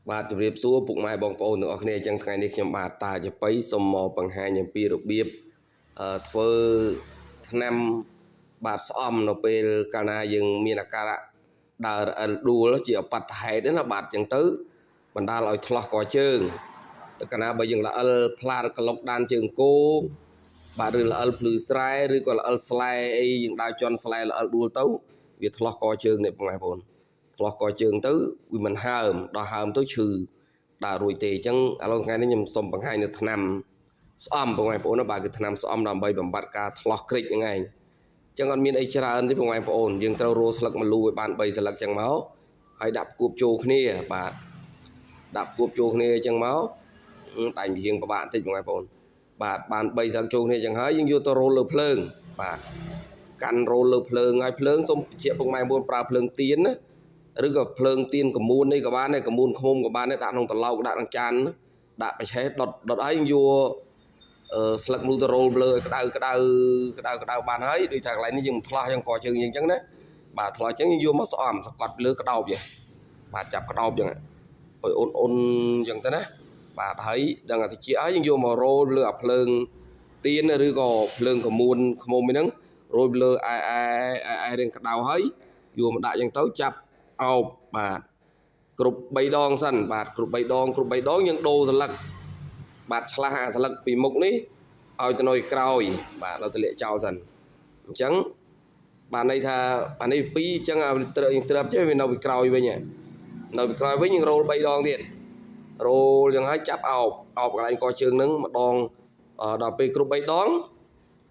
បាទជម្រាបសួរពុកម៉ែបងប្អូនទាំងអស់គ្នាអញ្ចឹងថ្ងៃនេះខ្ញុំបាទតាជាបៃសូមមកបង្ហាញអំពីរបៀបធ្វើថ្នាំបាទស្អំនៅពេលកាលណាយើងមានអាការៈដើររអិលដួលជាអបត្តហេតុណាបាទអញ្ចឹងទៅបណ្ដាលឲ្យឆ្លោះកជើងតែកាលណាបើយើងរអិលផ្លាតក្លុកដានជើងគោបាទឬរអិលភ្លឺស្រែឬក៏រអិលស្លែអីយើងដើរជន់ស្លែរអិលដួលទៅវាឆ្លោះកជើងនេះបងប្អូនឆ្លោះកជើងទៅវាមិនហើមដល់ហើមទៅឈឺដើររួចទេអញ្ចឹងឥឡូវថ្ងៃនេះខ្ញុំសូមបង្ហាញនៅថ្នាំស្អំបងប្អូនណាបាទគឺថ្នាំស្អំដើម្បីបំបត្តិការឆ្លោះគ្រិចហ្នឹងឯងអញ្ចឹងអត់មានអីច្រើនទេបងប្អូនយើងត្រូវរោស្លឹកម្លូឲ្យបាន3ស្លឹកអញ្ចឹងមកហើយដាក់គួបចូលគ្នាបាទដាក់គួបចូលគ្នាអញ្ចឹងមកដៃរៀងពិបាកបន្តិចបងប្អូនបាទបាន3ស្លឹកចូលគ្នាអញ្ចឹងហើយយើងយកទៅរោលលើភ្លើងបាទកាន់រោលលើភ្លើងហើយភ្លើងសូមជាពុកម៉ែបងប្រើភ្លើងទៀនណាឬក៏ភ្លើងទៀនកមួននេះក៏បានដែរកមួនឃុំក៏បានដែរដាក់ក្នុងត្រឡោកដាក់ក្នុងចានដាក់បច្ឆេះដុតឲ្យយើងយកស្លឹកម្លូទៅរោលលើឲ្យក្តៅបានហើយដូចថាកន្លែងនេះយើងឆ្លោះយើងកជើងយើងអញ្ចឹងណាបាទឆ្លោះអញ្ចឹងយើងយកមកស្អំសកត់លើក្តោបយើងបាទចាប់ក្តោបអញ្ចឹងឲ្យអ៊ុនអញ្ចឹងទៅណាបាទហើយដឹងតែតិចហើយយើងយកមករោលលើអាភ្លើងទៀនឬក៏ភ្លើងកមួនឃុំហ្នឹងរោលលើអែរៀងក្តៅហើយយកមកដាក់អញ្ចឹងទៅចាប់អោបបាទគ្រប់3ដងសិនបាទគ្រប់3ដងយើងដូរស្លឹកបាទឆ្លាស់អាស្លឹកពីមុខនេះឲ្យទៅនៅក្រោយបាទเราទម្លាក់ចោលសិនអញ្ចឹងបាទន័យថាអានេះ2អញ្ចឹងត្រាប់ចេះវានៅពីក្រោយវិញនៅពីក្រោយវិញយើងរោល3ដងទៀតរោលយ៉ាងហើយចាប់អោបកន្លែងកជើងហ្នឹងម្ដងដល់ពេលគ្រប់3ដង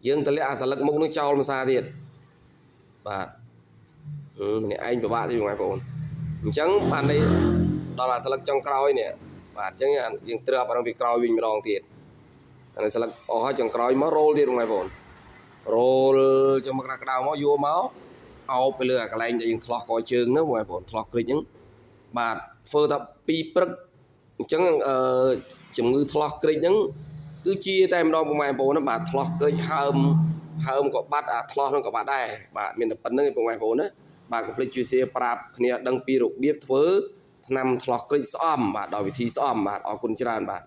យើងទម្លាក់អាស្លឹកមុខនឹងចោលមួយសារទៀតបាទម្នាក់ឯងពិបាកទេបងប្អូនអញ្ចឹងបាននេះដល់អាស្លឹកចុងក្រោយនេះបាទអញ្ចឹងយើងត្រាប់អានោះពីក្រោយវិញម្ដងទៀតអានេះស្លឹកអស់ហើយចុងក្រោយមករោលទៀតបងប្អូនរោលចូលមកក្តៅមកយកមកអោបទៅលើអាកន្លែងដែលយើងឆ្លោះកជើងហ្នឹងបងប្អូនឆ្លោះគ្រិចហ្នឹងបាទធ្វើតែ2ព្រឹកអញ្ចឹងជំងឺឆ្លោះគ្រិចហ្នឹងគឺជាតែម្ដងបងប្អូនណាបាទឆ្លោះគ្រិចហើមក៏បាត់អាឆ្លោះហ្នឹងក៏បាត់ដែរបាទមានតែប៉ុណ្្នឹងឯងបងប្អូនណាបាទកុំភ្លេចជួយshareប្រាប់គ្នាដឹងពីរបៀបធ្វើថ្នាំឆ្លោះគ្រិចស្អំបាទដោយវិធីស្អំបាទអរគុណច្រើនបាទ